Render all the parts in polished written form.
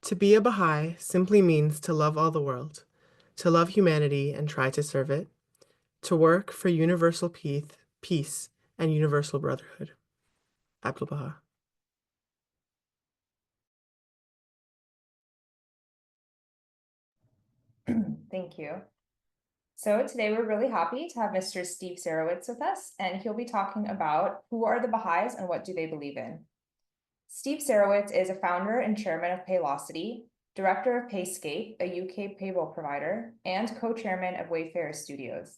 To be a Baha'i simply means to love all the world, to love humanity and try to serve it, to work for universal peace and universal brotherhood. Abdul Baha. Thank you. So today we're really happy to have Mr. Steve Sarowitz with us, and he'll be talking about who are the Baha'is and what do they believe in. Steve Sarowitz is a founder and chairman of Paylocity, director of Payescape, a UK payroll provider, and co-chairman of Wayfarer Studios.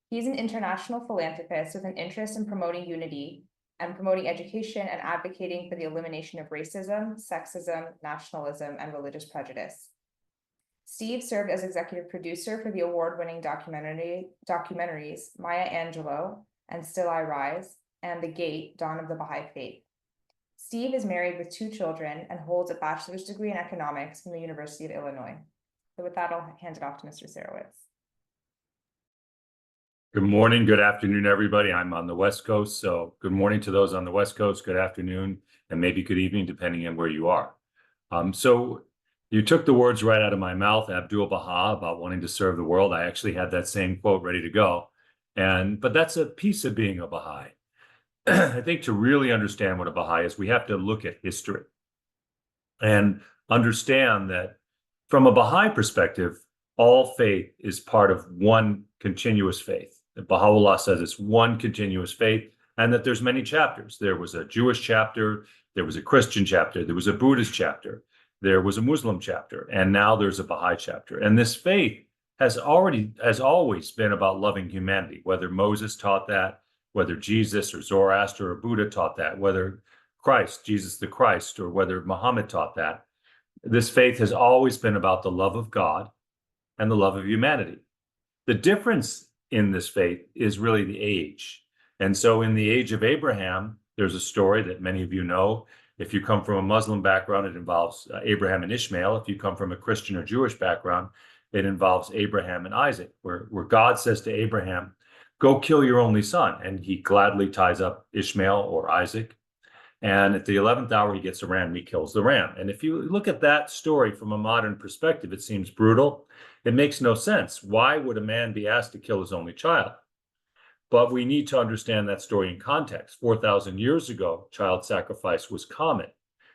He's an international philanthropist with an interest in promoting unity and promoting education and advocating for the elimination of racism, sexism, nationalism, and religious prejudice. Steve served as executive producer for the award-winning documentaries Maya Angelou and Still I Rise, and The Gate, Dawn of the Bahai Faith. Steve is married with 2 children and holds a bachelor's degree in economics from the University of Illinois. So with that, I'll hand it off to Mr. Sarowitz. Good morning, good afternoon, everybody. I'm on the West Coast, so good morning to those on the West Coast, good afternoon, and maybe good evening, depending on where you are. So you took the words right out of my mouth, Abdul Baha, about wanting to serve the world. I actually had that same quote ready to go. But that's a piece of being a Baha'i. I think to really understand what a Baha'i is, we have to look at history and understand that from a Baha'i perspective, all faith is part of one continuous faith. Baha'u'llah says it's one continuous faith, and that there's many chapters. There was a Jewish chapter, there was a Christian chapter, there was a Buddhist chapter, there was a Muslim chapter, and now there's a Baha'i chapter. And this faith has always been about loving humanity, whether Moses taught that, whether Jesus or Zoroaster or Buddha taught that, whether Christ, Jesus the Christ, or whether Muhammad taught that. This faith has always been about the love of God and the love of humanity. The difference in this faith is really the age. And so in the age of Abraham, there's a story that many of you know. If you come from a Muslim background, it involves Abraham and Ishmael. If you come from a Christian or Jewish background, it involves Abraham and Isaac, where God says to Abraham, go kill your only son. And he gladly ties up Ishmael or Isaac. And at the 11th hour, he gets a ram, he kills the ram. And if you look at that story from a modern perspective, it seems brutal. It makes no sense. Why would a man be asked to kill his only child? But we need to understand that story in context. 4,000 years ago, child sacrifice was common.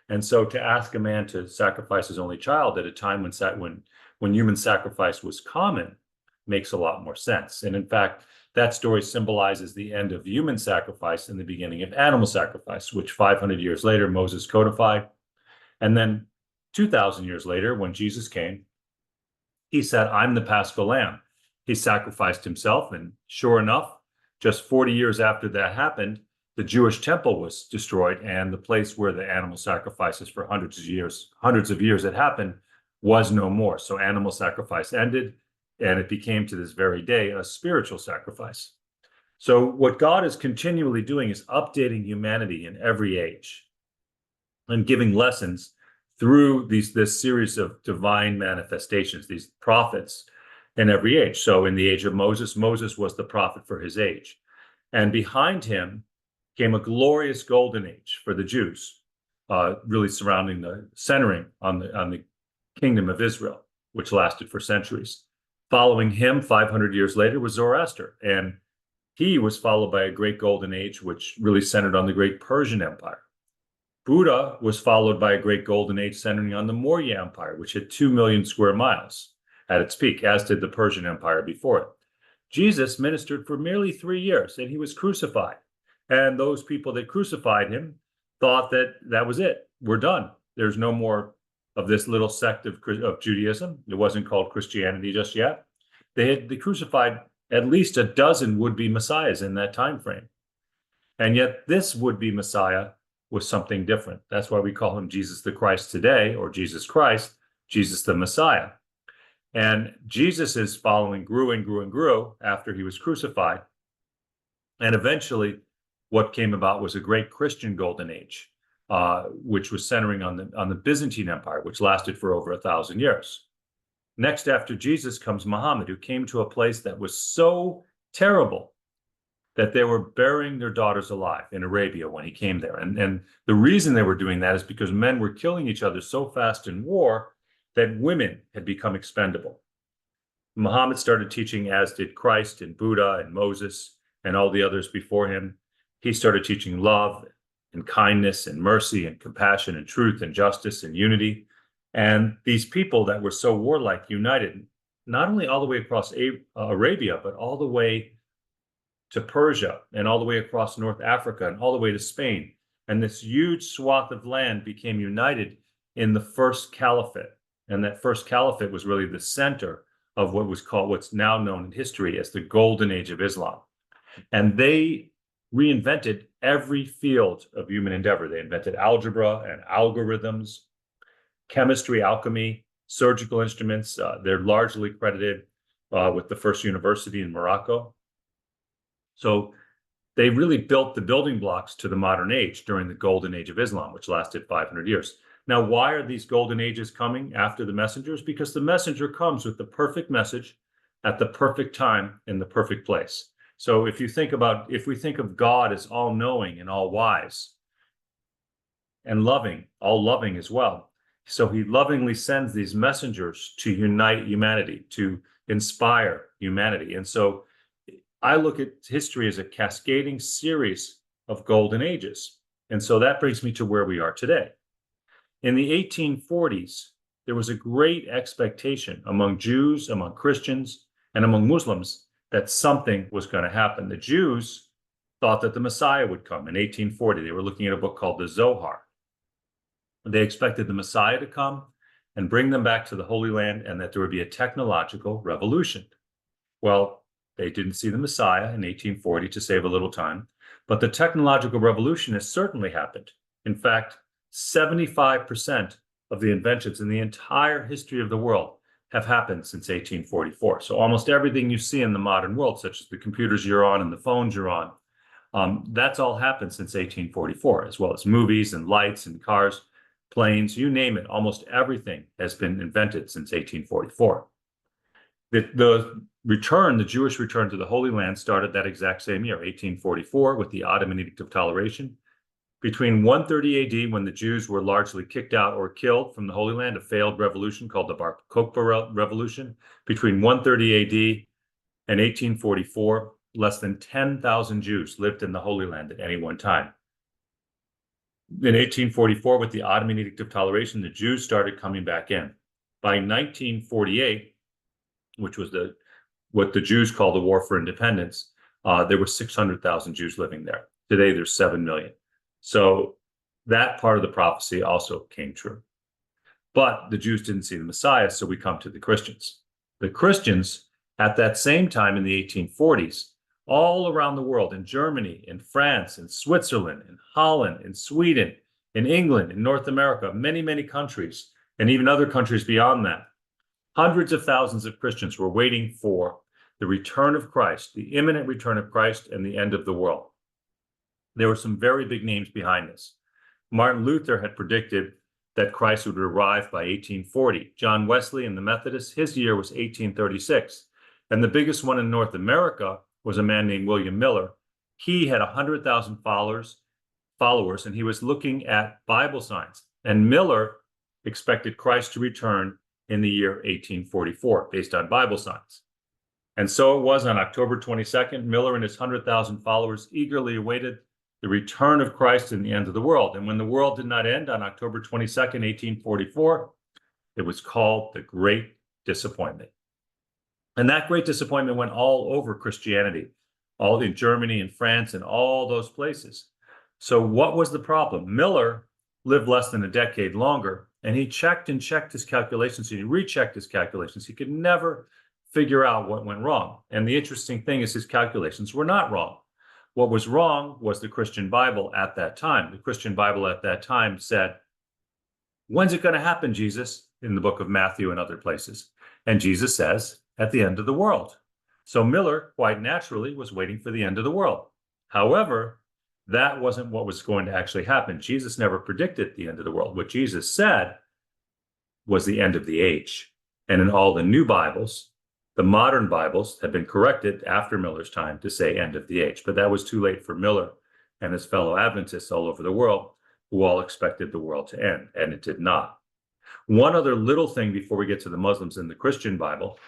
And so to ask a man to sacrifice his only child at a time when human sacrifice was common makes a lot more sense. And in fact, that story symbolizes the end of human sacrifice and the beginning of animal sacrifice, which 500 years later, Moses codified. And then 2,000 years later, when Jesus came, he said, I'm the Paschal Lamb. He sacrificed himself. And sure enough, just 40 years after that happened, the Jewish temple was destroyed, and the place where the animal sacrifices for hundreds of years had happened was no more. So animal sacrifice ended, and it became to this very day a spiritual sacrifice. So what God is continually doing is updating humanity in every age and giving lessons through this series of divine manifestations, these prophets in every age. So in the age of Moses, Moses was the prophet for his age. And behind him came a glorious golden age for the Jews, really centering on the kingdom of Israel, which lasted for centuries. Following him, 500 years later, was Zoroaster. And he was followed by a great golden age, which really centered on the great Persian Empire. Buddha was followed by a great golden age centering on the Maurya Empire, which had 2 million square miles at its peak, as did the Persian Empire before it. Jesus ministered for merely 3 years, and he was crucified. And those people that crucified him thought that that was it. We're done. There's no more of this little sect of Judaism. It wasn't called Christianity just yet. They crucified at least a dozen would-be messiahs in that time frame. And yet this would-be messiah was something different. That's why we call him Jesus the Christ today, or Jesus Christ, Jesus the Messiah. And Jesus' following grew and grew and grew after he was crucified. And eventually, what came about was a great Christian golden age, which was centering on the Byzantine Empire, which lasted for over 1,000 years. Next after Jesus comes Muhammad, who came to a place that was so terrible that they were burying their daughters alive in Arabia when he came there. And the reason they were doing that is because men were killing each other so fast in war that women had become expendable. Muhammad started teaching, as did Christ and Buddha and Moses and all the others before him. He started teaching love and kindness and mercy and compassion and truth and justice and unity. And these people that were so warlike united, not only all the way across Arabia, but all the way to Persia and all the way across North Africa and all the way to Spain. And this huge swath of land became united in the first caliphate. And that first caliphate was really the center of what was called, what's now known in history as the Golden Age of Islam. And they reinvented every field of human endeavor. They invented algebra and algorithms, chemistry, alchemy, surgical instruments. They're largely credited with the first university in Morocco. So they really built the building blocks to the modern age during the Golden Age of Islam, which lasted 500 years. Now, why are these golden ages coming after the messengers? Because the messenger comes with the perfect message at the perfect time in the perfect place. So if we think of God as all-knowing and all-wise and loving, all-loving as well, so he lovingly sends these messengers to unite humanity, to inspire humanity. And so I look at history as a cascading series of golden ages. And so that brings me to where we are today. In the 1840s, there was a great expectation among Jews, among Christians, and among Muslims that something was going to happen. The Jews thought that the Messiah would come in 1840. They were looking at a book called the Zohar. They expected the Messiah to come and bring them back to the Holy Land, and that there would be a technological revolution. Well, they didn't see the Messiah in 1840 to save a little time, but the technological revolution has certainly happened. In fact, 75% of the inventions in the entire history of the world have happened since 1844. So almost everything you see in the modern world, such as the computers you're on and the phones you're on, that's all happened since 1844, as well as movies and lights and cars, planes, you name it. Almost everything has been invented since 1844. The Jewish return to the Holy Land started that exact same year, 1844, with the Ottoman Edict of Toleration. Between 130 AD, when the Jews were largely kicked out or killed from the Holy Land, a failed revolution called the Bar Kokhba Revolution, between 130 AD and 1844, less than 10,000 Jews lived in the Holy Land at any one time. In 1844, with the Ottoman Edict of Toleration, the Jews started coming back in. By 1948, which was what the Jews call the War for Independence, there were 600,000 Jews living there. Today, there's 7 million. So that part of the prophecy also came true. But the Jews didn't see the Messiah, so we come to the Christians. The Christians, at that same time in the 1840s, all around the world, in Germany, in France, in Switzerland, in Holland, in Sweden, in England, in North America, many, many countries, and even other countries beyond that, hundreds of thousands of Christians were waiting for the return of Christ, the imminent return of Christ, and the end of the world. There were some very big names behind this. Martin Luther had predicted that Christ would arrive by 1840. John Wesley and the Methodists, his year was 1836. And the biggest one in North America was a man named William Miller. He had 100,000 followers, and he was looking at Bible signs. And Miller expected Christ to return in the year 1844, based on Bible signs. And so it was on October 22nd, Miller and his 100,000 followers eagerly awaited the return of Christ in the end of the world. And when the world did not end on October 22nd, 1844, it was called the Great Disappointment. And that great disappointment went all over Christianity, all in Germany and France and all those places. So what was the problem? Miller lived less than a decade longer, and he checked and checked his calculations, and he rechecked his calculations. He could never figure out what went wrong. And the interesting thing is his calculations were not wrong. What was wrong was the Christian Bible at that time. The Christian Bible at that time said, "When's it going to happen, Jesus?" in the book of Matthew and other places. And Jesus says, "At the end of the world." So Miller, quite naturally, was waiting for the end of the world. However, that wasn't what was going to actually happen. Jesus never predicted the end of the world. What Jesus said was the end of the age. And in all the new Bibles, The modern Bibles have been corrected after Miller's time to say end of the age, but that was too late for Miller and his fellow Adventists all over the world, who all expected the world to end, and it did not. One other little thing before we get to the Muslims in the Christian Bible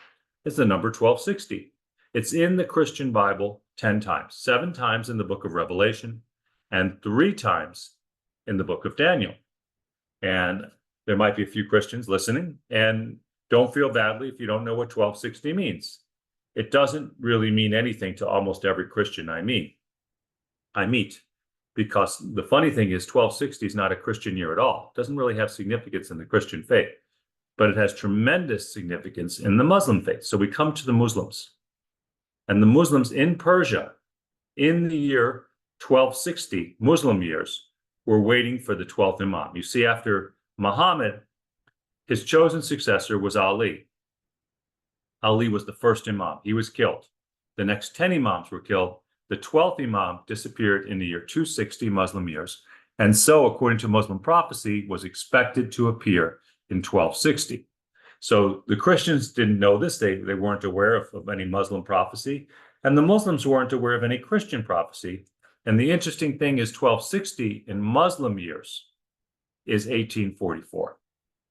is the number 1260. It's in the Christian Bible 10 times, 7 times in the book of Revelation, and 3 times in the book of Daniel. And there might be a few Christians listening, and don't feel badly if you don't know what 1260 means. It doesn't really mean anything to almost every Christian I meet, because the funny thing is 1260 is not a Christian year at all. It doesn't really have significance in the Christian faith, but it has tremendous significance in the Muslim faith. So we come to the Muslims, and the Muslims in Persia in the year 1260, Muslim years, were waiting for the 12th Imam. You see, after Muhammad, his chosen successor was Ali. Ali was the first Imam. He was killed. The next 10 Imams were killed. The 12th Imam disappeared in the year 260 Muslim years, and so, according to Muslim prophecy, was expected to appear in 1260. So the Christians didn't know this. They weren't aware of any Muslim prophecy, and the Muslims weren't aware of any Christian prophecy. And the interesting thing is 1260 in Muslim years is 1844,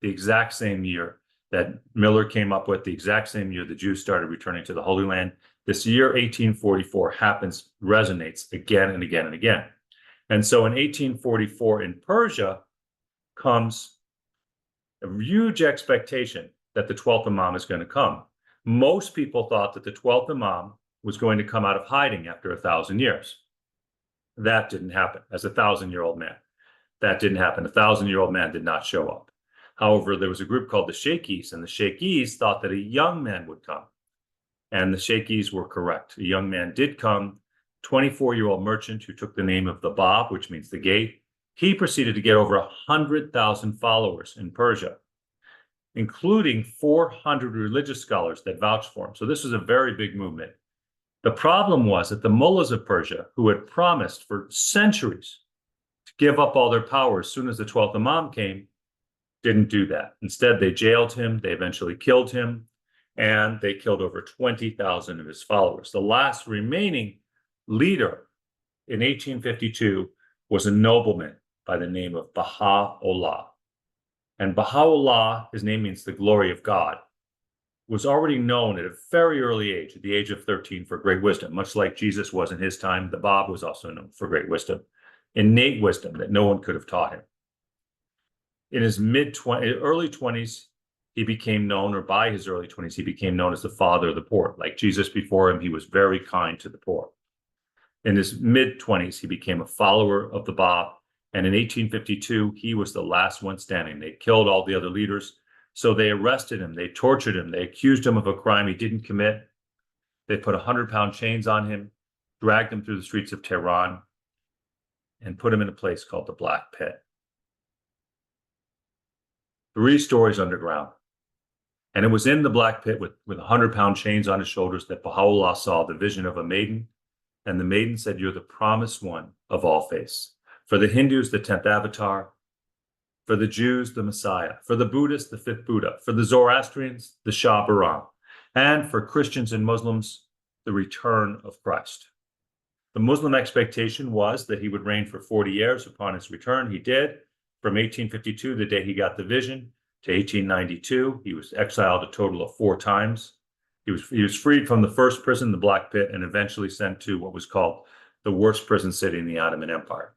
the exact same year that Miller came up with, the exact same year the Jews started returning to the Holy Land. This year, 1844, resonates again and again and again. And so in 1844 in Persia comes a huge expectation that the 12th Imam is going to come. Most people thought that the 12th Imam was going to come out of hiding after 1,000 years. That didn't happen. As a 1,000-year-old man, that didn't happen. A 1,000-year-old man did not show up. However, there was a group called the Sheikhis, and the Sheikhis thought that a young man would come. And the Sheikhis were correct. A young man did come, 24-year-old merchant who took the name of the Bab, which means the gate. He proceeded to get over 100,000 followers in Persia, including 400 religious scholars that vouched for him. So this was a very big movement. The problem was that the mullahs of Persia, who had promised for centuries to give up all their power as soon as the 12th Imam came, didn't do that. Instead, they jailed him, they eventually killed him, and they killed over 20,000 of his followers. The last remaining leader in 1852 was a nobleman by the name of Baha'u'llah. And Baha'u'llah, his name means the glory of God, was already known at a very early age, at the age of 13, for great wisdom. Much like Jesus was in his time, the Bab was also known for great wisdom, innate wisdom that no one could have taught him. In his early 20s, he became known, or by his early 20s, he became known as the father of the poor. Like Jesus before him, he was very kind to the poor. In his mid-20s, he became a follower of the Bab. And in 1852, he was the last one standing. They killed all the other leaders. So they arrested him. They tortured him. They accused him of a crime he didn't commit. They put 100-pound chains on him, dragged him through the streets of Tehran, and put him in a place called the Black Pit. 3 stories underground. And it was in the Black Pit with 100-pound chains on his shoulders that Baha'u'llah saw the vision of a maiden. And the maiden said, "You're the promised one of all faiths. For the Hindus, the 10th avatar. For the Jews, the Messiah. For the Buddhists, the 5th Buddha. For the Zoroastrians, the Shah Bahram. And for Christians and Muslims, the return of Christ." The Muslim expectation was that he would reign for 40 years. Upon his return, he did. From 1852, the day he got the vision, to 1892, he was exiled a total of 4 times. He was freed from the first prison, the Black Pit, and eventually sent to what was called the worst prison city in the Ottoman Empire.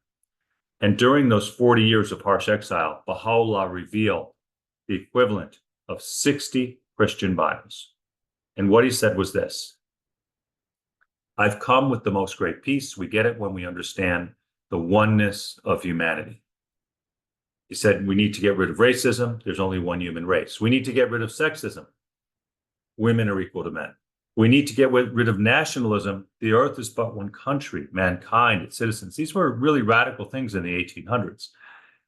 And during those 40 years of harsh exile, Baha'u'llah revealed the equivalent of 60 Christian Bibles. And what he said was this: "I've come with the most great peace. We get it when we understand the oneness of humanity." He said, we need to get rid of racism. There's only one human race. We need to get rid of sexism. Women are equal to men. We need to get rid of nationalism. The earth is but one country, mankind, its citizens. These were really radical things in the 1800s.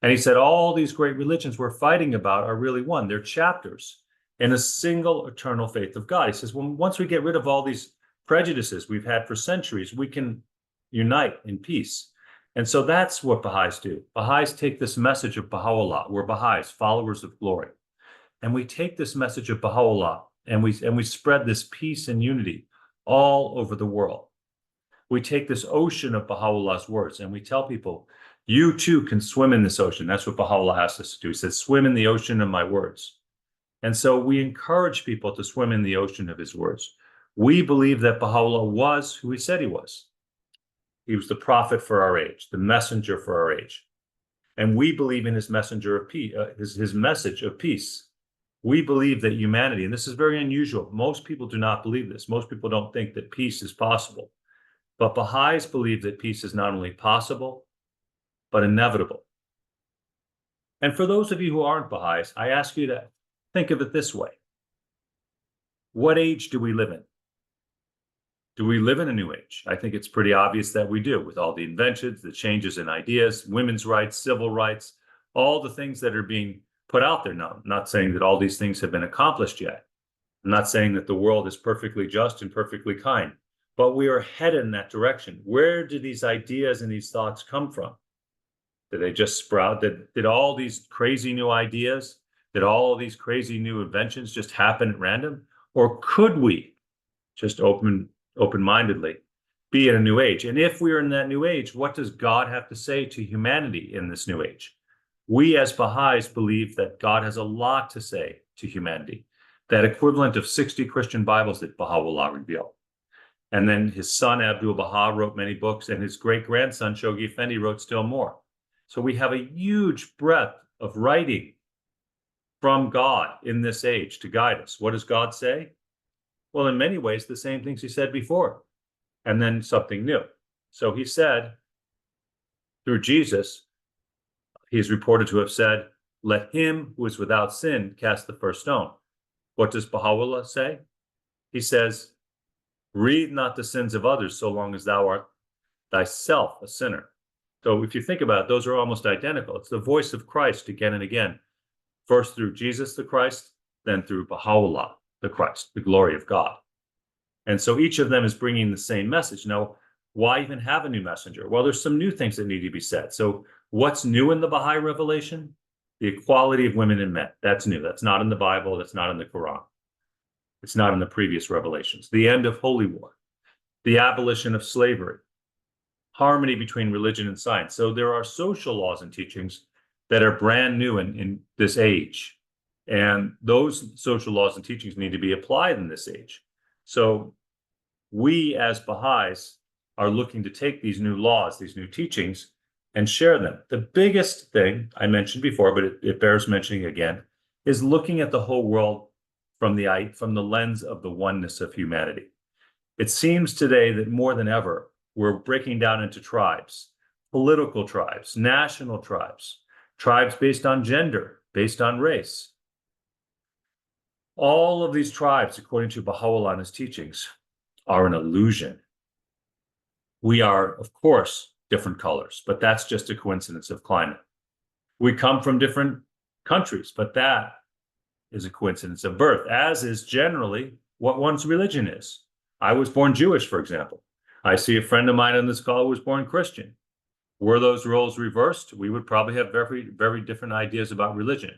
And he said, all these great religions we're fighting about are really one. They're chapters in a single eternal faith of God. He says, well, once we get rid of all these prejudices we've had for centuries, we can unite in peace. And so that's what Baha'is do. Baha'is take this message of Baha'u'llah. We're Baha'is, followers of glory. And we take this message of Baha'u'llah and we spread this peace and unity all over the world. We take this ocean of Baha'u'llah's words and we tell people, you too can swim in this ocean. That's what Baha'u'llah asked us to do. He said, swim in the ocean of my words. And so we encourage people to swim in the ocean of his words. We believe that Baha'u'llah was who he said he was. He was the prophet for our age, the messenger for our age. And we believe in his messenger of peace, his message of peace. We believe that humanity, and this is very unusual. Most people do not believe this. Most people don't think that peace is possible. But Baha'is believe that peace is not only possible, but inevitable. And for those of you who aren't Baha'is, I ask you to think of it this way. What age do we live in? Do we live in a new age? I think it's pretty obvious that we do, with all the inventions, the changes in ideas, women's rights, civil rights, all the things that are being put out there now. I'm not saying that all these things have been accomplished yet. I'm not saying that the world is perfectly just and perfectly kind, but we are headed in that direction. Where do these ideas and these thoughts come from? Did they just sprout? Did all these crazy new ideas, did all these crazy new inventions just happen at random? Or could we just open-mindedly be in a new age? And if we're in that new age, what does God have to say to humanity in this new age? We as Baha'is believe that God has a lot to say to humanity, that equivalent of 60 Christian Bibles that Baha'u'llah revealed. And then his son Abdul Baha wrote many books, and his great-grandson Shoghi Effendi wrote still more. So we have a huge breadth of writing from God in this age to guide us. What does God say? Well, in many ways, the same things he said before, and then something new. So he said, through Jesus, he is reported to have said, let him who is without sin cast the first stone. What does Baha'u'llah say? He says, read not the sins of others so long as thou art thyself a sinner. So if you think about it, those are almost identical. It's the voice of Christ again and again, first through Jesus the Christ, then through Baha'u'llah the Christ, the glory of God. And so each of them is bringing the same message. Now, why even have a new messenger? Well, there's some new things that need to be said. So what's new in the Baha'i revelation? The equality of women and men. That's new. That's not in the Bible. That's not in the Quran. It's not in the previous revelations. The end of holy war, the abolition of slavery, harmony between religion and science. So there are social laws and teachings that are brand new in this age. And those social laws and teachings need to be applied in this age. So we as Baha'is are looking to take these new laws, these new teachings, and share them. The biggest thing I mentioned before, but it bears mentioning again, is looking at the whole world from the lens of the oneness of humanity. It seems today that more than ever, we're breaking down into tribes, political tribes, national tribes, tribes based on gender, based on race. All of these tribes, according to Baha'u'llah and his teachings, are an illusion. We are, of course, different colors, but that's just a coincidence of climate. We come from different countries, but that is a coincidence of birth, as is generally what one's religion is. I was born Jewish, for example. I see a friend of mine on this call who was born Christian. Were those roles reversed, we would probably have very, very different ideas about religion.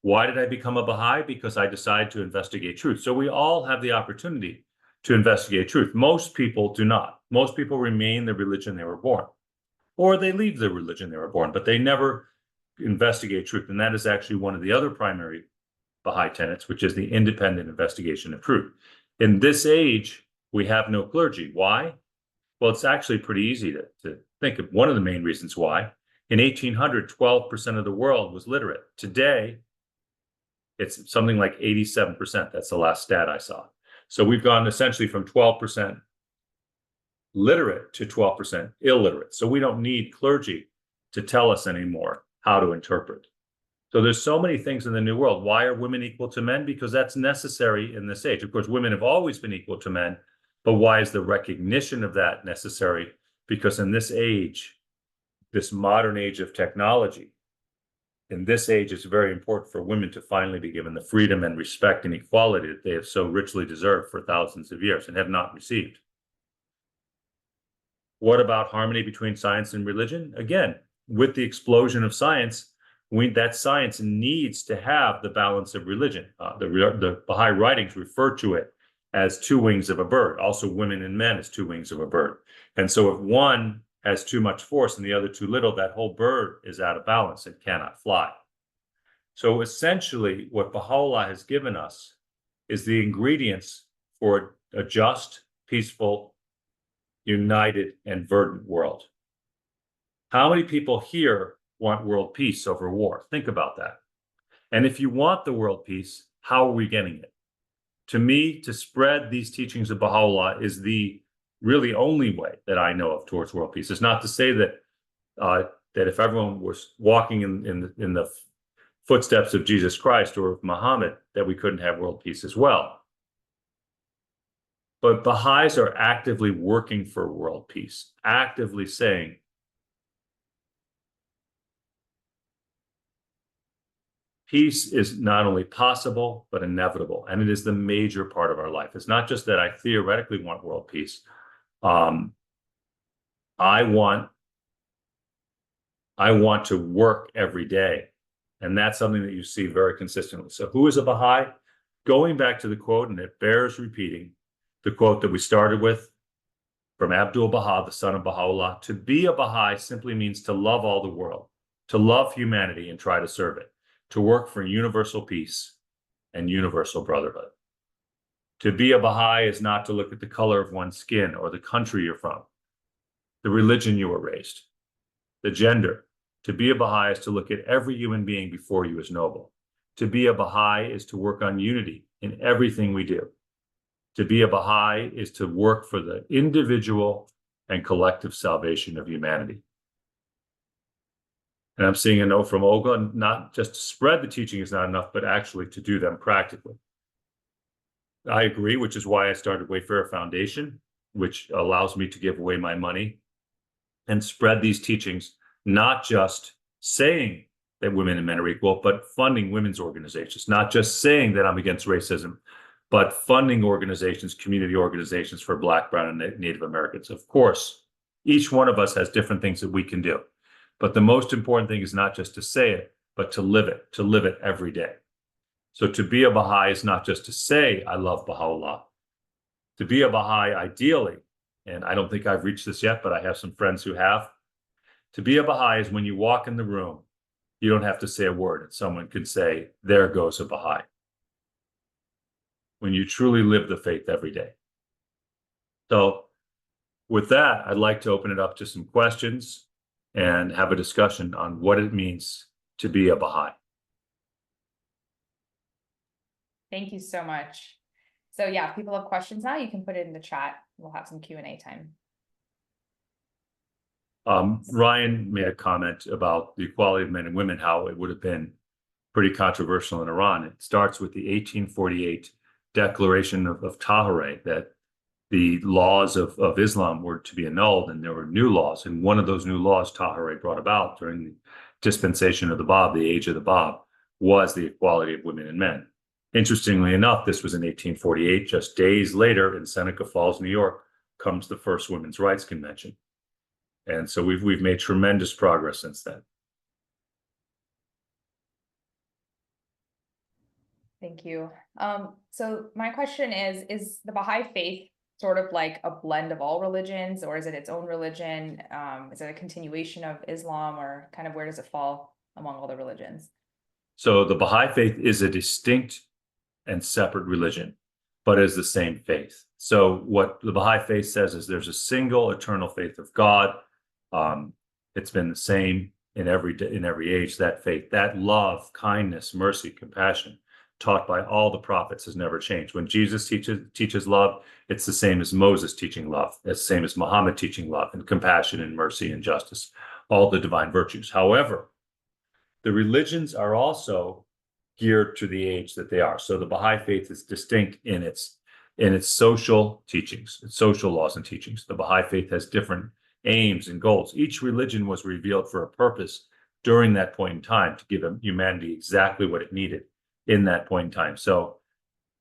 Why did I become a Baha'i? Because I decided to investigate truth. So we all have the opportunity to investigate truth. Most people do not. Most people remain the religion they were born, or they leave the religion they were born, but they never investigate truth. And that is actually one of the other primary Baha'i tenets, which is the independent investigation of truth. In this age, we have no clergy. Why? Well, it's actually pretty easy to think of one of the main reasons why. In 1800, 12% of the world was literate. Today, it's something like 87%. That's the last stat I saw. So we've gone essentially from 12% literate to 12% illiterate. So we don't need clergy to tell us anymore how to interpret. So there's so many things in the new world. Why are women equal to men? Because that's necessary in this age. Of course, women have always been equal to men, but why is the recognition of that necessary? Because in this age, this modern age of technology, in this age, it's very important for women to finally be given the freedom and respect and equality that they have so richly deserved for thousands of years and have not received. What about harmony between science and religion? Again, with the explosion of science, that science needs to have the balance of religion. The Baha'i writings refer to it as two wings of a bird, also women and men as two wings of a bird. And so if one has too much force and the other too little, that whole bird is out of balance and cannot fly. So essentially, what Baha'u'llah has given us is the ingredients for a just, peaceful, united, and verdant world. How many people here want world peace over war? Think about that. And if you want the world peace, how are we getting it? To me, to spread these teachings of Baha'u'llah is the really only way that I know of towards world peace. It's not to say that that if everyone was walking in the footsteps of Jesus Christ or of Muhammad, that we couldn't have world peace as well. But Baha'is are actively working for world peace, actively saying, peace is not only possible, but inevitable. And it is the major part of our life. It's not just that I theoretically want world peace. I want to work every day. And that's something that you see very consistently. So who is a Baha'i? Going back to the quote, and it bears repeating, the quote that we started with from Abdul Baha, the son of Baha'u'llah, to be a Baha'i simply means to love all the world, to love humanity and try to serve it, to work for universal peace and universal brotherhood. To be a Baha'i is not to look at the color of one's skin or the country you're from, the religion you were raised, the gender. To be a Baha'i is to look at every human being before you as noble. To be a Baha'i is to work on unity in everything we do. To be a Baha'i is to work for the individual and collective salvation of humanity. And I'm seeing a note from Olga, not just to spread the teaching is not enough, but actually to do them practically. I agree, which is why I started Wayfarer Foundation, which allows me to give away my money and spread these teachings, not just saying that women and men are equal, but funding women's organizations, not just saying that I'm against racism, but funding organizations, community organizations for Black, Brown, and Native Americans. Of course, each one of us has different things that we can do. But the most important thing is not just to say it, but to live it every day. So to be a Baha'i is not just to say, I love Baha'u'llah. To be a Baha'i, ideally, and I don't think I've reached this yet, but I have some friends who have, to be a Baha'i is when you walk in the room, you don't have to say a word, and someone can say, there goes a Baha'i. When you truly live the faith every day. So with that, I'd like to open it up to some questions and have a discussion on what it means to be a Baha'i. Thank you so much. So yeah, if people have questions now, you can put it in the chat. We'll have some Q&A time. Ryan made a comment about the equality of men and women, how it would have been pretty controversial in Iran. It starts with the 1848 Declaration of Tahrir, that the laws of Islam were to be annulled, and there were new laws. And one of those new laws Tahrir brought about during the dispensation of the Bab, the age of the Bab, was the equality of women and men. Interestingly enough, this was in 1848. Just days later, in Seneca Falls, New York, comes the first Women's Rights Convention. And so we've made tremendous progress since then. Thank you. So my question is the Baha'i faith sort of like a blend of all religions, or is it its own religion? Is it a continuation of Islam, or kind of where does it fall among all the religions? So the Baha'i faith is a distinct and separate religion, but is the same faith. So what the Baha'i faith says is there's a single eternal faith of God. It's been the same in every age. That faith, that love, kindness, mercy, compassion, taught by all the prophets, has never changed. When Jesus teaches love, it's the same as Moses teaching love. It's the same as Muhammad teaching love and compassion and mercy and justice, all the divine virtues. However, the religions are also geared to the age that they are. So the Baha'i faith is distinct in its social teachings, its social laws and teachings. The Baha'i faith has different aims and goals. Each religion was revealed for a purpose during that point in time, to give humanity exactly what it needed in that point in time. So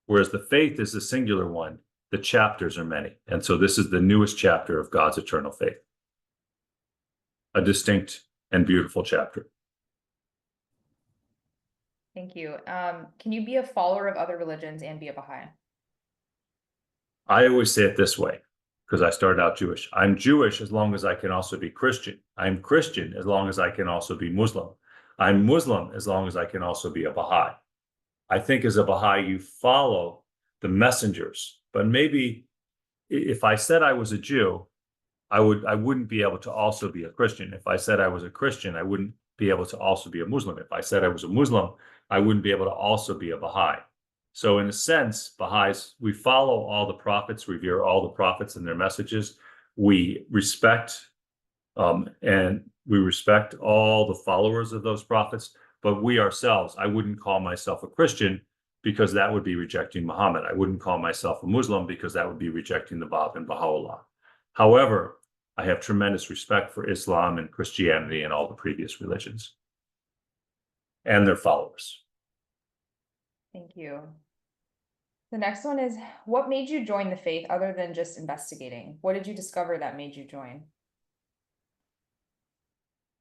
whereas the faith is a singular one, the chapters are many. And so this is the newest chapter of God's eternal faith, a distinct and beautiful chapter. Thank you. Can you be a follower of other religions and be a Baha'i? I always say it this way, because I started out Jewish. I'm Jewish as long as I can also be Christian. I'm Christian as long as I can also be Muslim. I'm Muslim as long as I can also be a Baha'i. I think as a Baha'i, you follow the messengers, but maybe if I said I was a Jew, I wouldn't be able to also be a Christian. If I said I was a Christian, I wouldn't be able to also be a Muslim. If I said I was a Muslim, I wouldn't be able to also be a Baha'i. So in a sense, Baha'is, we follow all the prophets, revere all the prophets and their messages. We respect and we respect all the followers of those prophets, but we ourselves, I wouldn't call myself a Christian because that would be rejecting Muhammad. I wouldn't call myself a Muslim because that would be rejecting the Bab and Baha'u'llah. However, I have tremendous respect for Islam and Christianity and all the previous religions and their followers. Thank you. The next one is, what made you join the faith other than just investigating? What did you discover that made you join?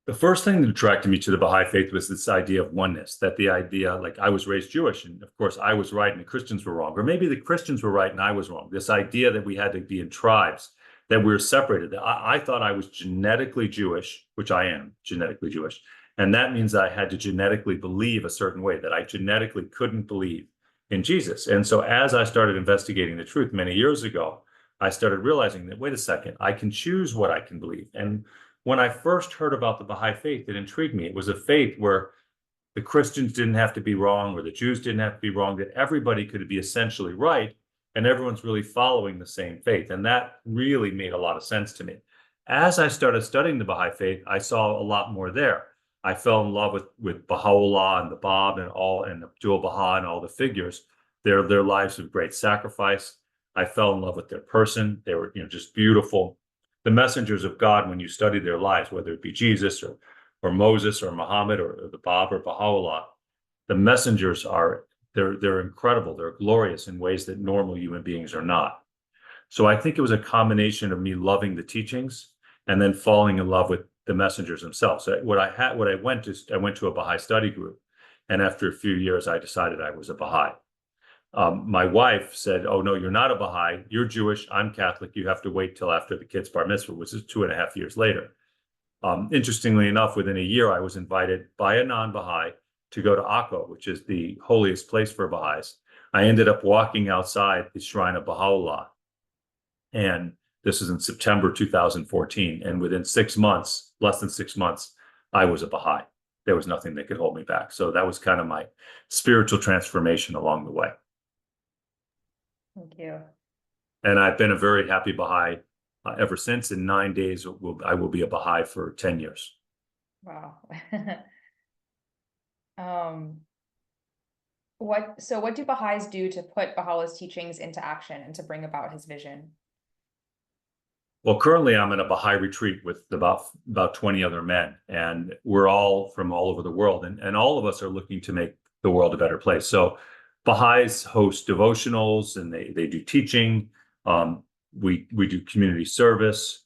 The first thing that attracted me to the Baha'i Faith was this idea of oneness, that the idea, like I was raised Jewish, and of course I was right and the Christians were wrong, or maybe the Christians were right and I was wrong. This idea that we had to be in tribes, that we were separated. I thought I was genetically Jewish, which I am genetically Jewish. And that means I had to genetically believe a certain way, that I genetically couldn't believe in Jesus. And so as I started investigating the truth many years ago, I started realizing that, wait a second, I can choose what I can believe. And when I first heard about the Baha'i Faith, it intrigued me. It was a faith where the Christians didn't have to be wrong, or the Jews didn't have to be wrong, that everybody could be essentially right, and everyone's really following the same faith. And that really made a lot of sense to me. As I started studying the Baha'i Faith, I saw a lot more there. I fell in love with Baha'u'llah and the Bab and Abdul Baha and all the figures, their lives of great sacrifice. I fell in love with their person. They were, just beautiful. The messengers of God, when you study their lives, whether it be Jesus or Moses or Muhammad or the Bab or Baha'u'llah, the messengers they're incredible. They're glorious in ways that normal human beings are not. So I think it was a combination of me loving the teachings and then falling in love with the messengers themselves. So I went to a Baha'i study group, and after a few years, I decided I was a Baha'i. My wife said, "Oh no, you're not a Baha'i. You're Jewish. I'm Catholic. You have to wait till after the kid's bar mitzvah," which is 2.5 years later. Interestingly enough, within a year, I was invited by a non-Baha'i to go to Akko, which is the holiest place for Baha'is. I ended up walking outside the shrine of Baha'u'llah, and this is in September 2014. And within 6 months, less than 6 months, I was a Baha'i. There was nothing that could hold me back. So that was kind of my spiritual transformation along the way. Thank you. And I've been a very happy Baha'i ever since. In 9 days, I will be a Baha'i for 10 years. Wow. What do Baha'is do to put Baha'u'llah's teachings into action and to bring about his vision? Well, currently I'm in a Baha'i retreat with about 20 other men, and we're all from all over the world, and all of us are looking to make the world a better place. So Baha'is host devotionals, and they do teaching. We do community service.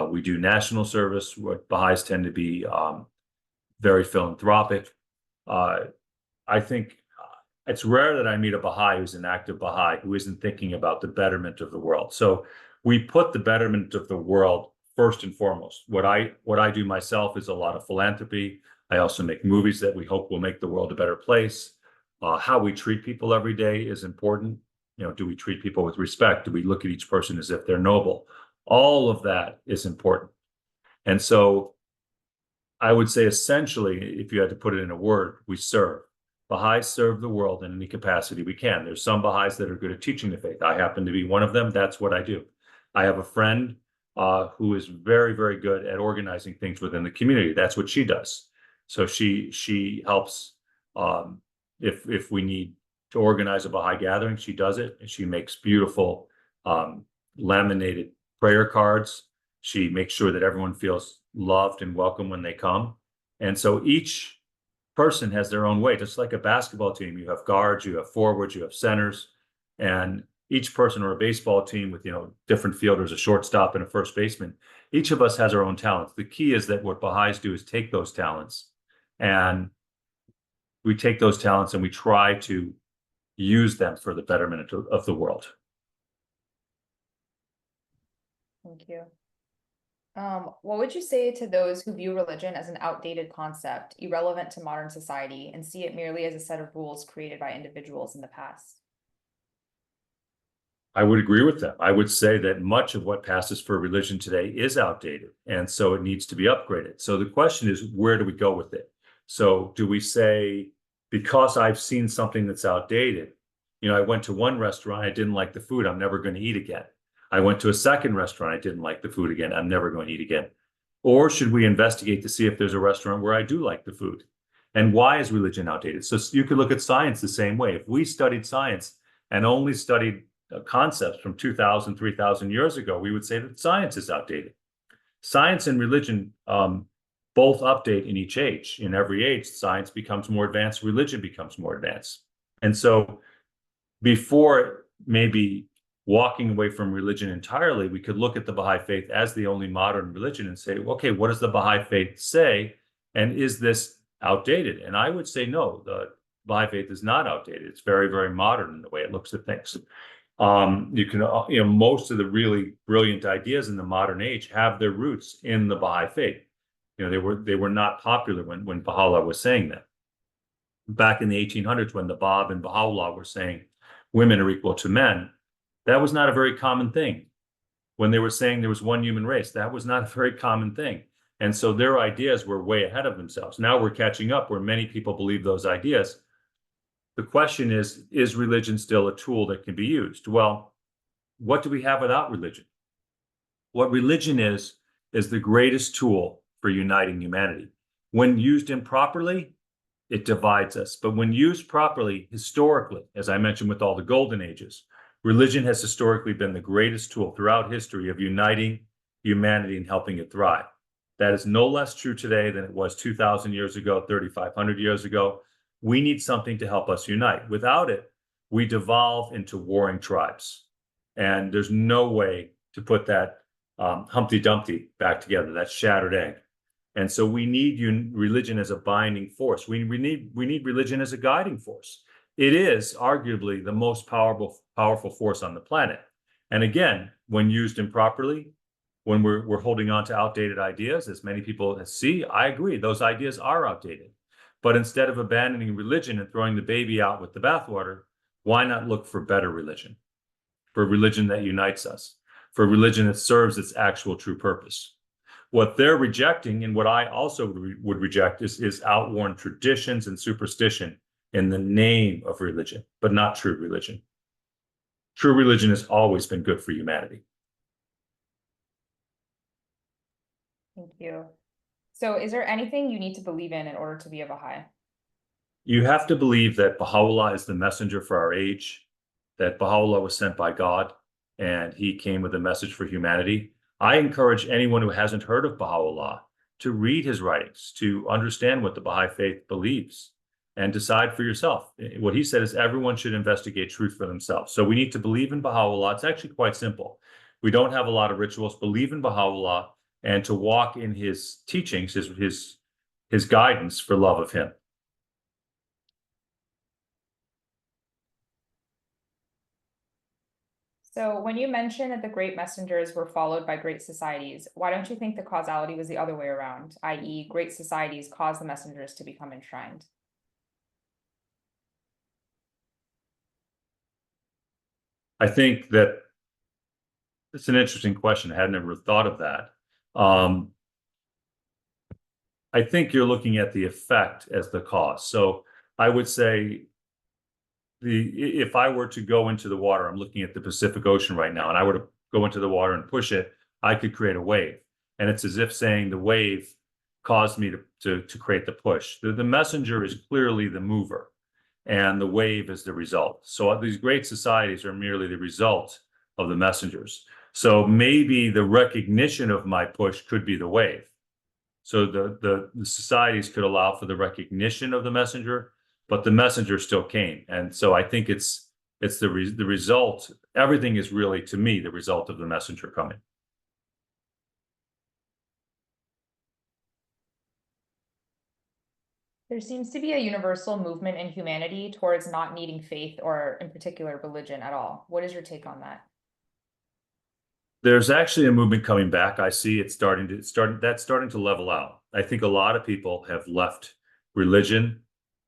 We do national service. What Baha'is tend to be very philanthropic. I think it's rare that I meet a Baha'i who's an active Baha'i who isn't thinking about the betterment of the world. So we put the betterment of the world first and foremost. What I do myself is a lot of philanthropy. I also make movies that we hope will make the world a better place. How we treat people every day is important. Do we treat people with respect? Do we look at each person as if they're noble? All of that is important. And so I would say essentially, if you had to put it in a word, we serve. Baha'is serve the world in any capacity we can. There's some Baha'is that are good at teaching the faith. I happen to be one of them. That's what I do. I have a friend who is very, very good at organizing things within the community. That's what she does. So she helps if we need to organize a Baha'i gathering, she does it. And she makes beautiful laminated prayer cards. She makes sure that everyone feels loved and welcome when they come. And so each person has their own way. Just like a basketball team, you have guards, you have forwards, you have centers, and each person, or a baseball team with different fielders, a shortstop and a first baseman, each of us has our own talents. The key is that what Baha'is do is take those talents and we take those talents and we try to use them for the betterment of the world. Thank you. What would you say to those who view religion as an outdated concept, irrelevant to modern society, and see it merely as a set of rules created by individuals in the past? I would agree with them. I would say that much of what passes for religion today is outdated, and so it needs to be upgraded. So the question is, where do we go with it? So do we say, because I've seen something that's outdated, I went to one restaurant, I didn't like the food, I'm never going to eat again. I went to a second restaurant, I didn't like the food again, I'm never going to eat again. Or should we investigate to see if there's a restaurant where I do like the food? And why is religion outdated? So you could look at science the same way. If we studied science and only studied concepts from 2,000, 3,000 years ago, we would say that science is outdated. Science and religion both update in each age. In every age, science becomes more advanced, religion becomes more advanced. And so before maybe walking away from religion entirely, we could look at the Baha'i Faith as the only modern religion and say, okay, what does the Baha'i Faith say? And is this outdated? And I would say no, the Baha'i Faith is not outdated. It's very, very modern in the way it looks at things. Most of the really brilliant ideas in the modern age have their roots in the Baha'i Faith. They were not popular when Baha'u'llah was saying that. Back in the 1800s, when the Bab and Baha'u'llah were saying women are equal to men, that was not a very common thing. When they were saying there was one human race, that was not a very common thing. And so their ideas were way ahead of themselves. Now we're catching up where many people believe those ideas. The question is religion still a tool that can be used? Well, what do we have without religion? What religion is the greatest tool for uniting humanity. When used improperly, it divides us. But when used properly, historically, as I mentioned with all the golden ages, religion has historically been the greatest tool throughout history of uniting humanity and helping it thrive. That is no less true today than it was 2,000 years ago, 3,500 years ago. We need something to help us unite. Without it, we devolve into warring tribes. And there's no way to put that Humpty Dumpty back together, that shattered egg. And so we need religion as a binding force. We need religion as a guiding force. It is arguably the most powerful force on the planet. And again, when used improperly, when we're holding on to outdated ideas, as many people see, I agree, those ideas are outdated. But instead of abandoning religion and throwing the baby out with the bathwater, why not look for better religion? For religion that unites us, for religion that serves its actual true purpose. What they're rejecting, and what I also would reject, is outworn traditions and superstition in the name of religion, but not true religion. True religion has always been good for humanity. Thank you. So is there anything you need to believe in order to be a Baha'i? You have to believe that Baha'u'llah is the messenger for our age, that Baha'u'llah was sent by God, and he came with a message for humanity. I encourage anyone who hasn't heard of Baha'u'llah to read his writings, to understand what the Baha'i Faith believes, and decide for yourself. What he said is everyone should investigate truth for themselves. So we need to believe in Baha'u'llah. It's actually quite simple. We don't have a lot of rituals. Believe in Baha'u'llah and to walk in his teachings, his guidance for love of him. So when you mentioned that the great messengers were followed by great societies, why don't you think the causality was the other way around, i.e. great societies caused the messengers to become enshrined? I think that it's an interesting question. I had never thought of that. I think you're looking at the effect as the cause. So I would say if I were to go into the water, I'm looking at the Pacific Ocean right now, and I were to go into the water and push it, I could create a wave. And it's as if saying the wave caused me to create the push. The messenger is clearly the mover, and the wave is the result. So these great societies are merely the result of the messengers. So maybe the recognition of my push could be the wave. So the societies could allow for the recognition of the messenger, but the messenger still came. And so I think it's the result. Everything is really, to me, the result of the messenger coming. There seems to be a universal movement in humanity towards not needing faith or, in particular, religion at all. What is your take on that? There's actually a movement coming back. I see it's starting to level out. I think a lot of people have left religion.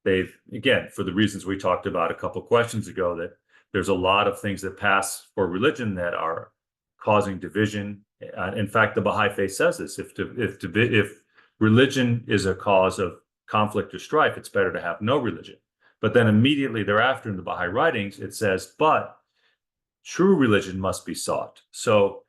They've, again, for the reasons we talked about a couple questions ago, that there's a lot of things that pass for religion that are causing division. In fact, the Baha'i Faith says this: if religion is a cause of conflict or strife, it's better to have no religion. But then immediately thereafter in the Baha'i writings, it says, but true religion must be sought. So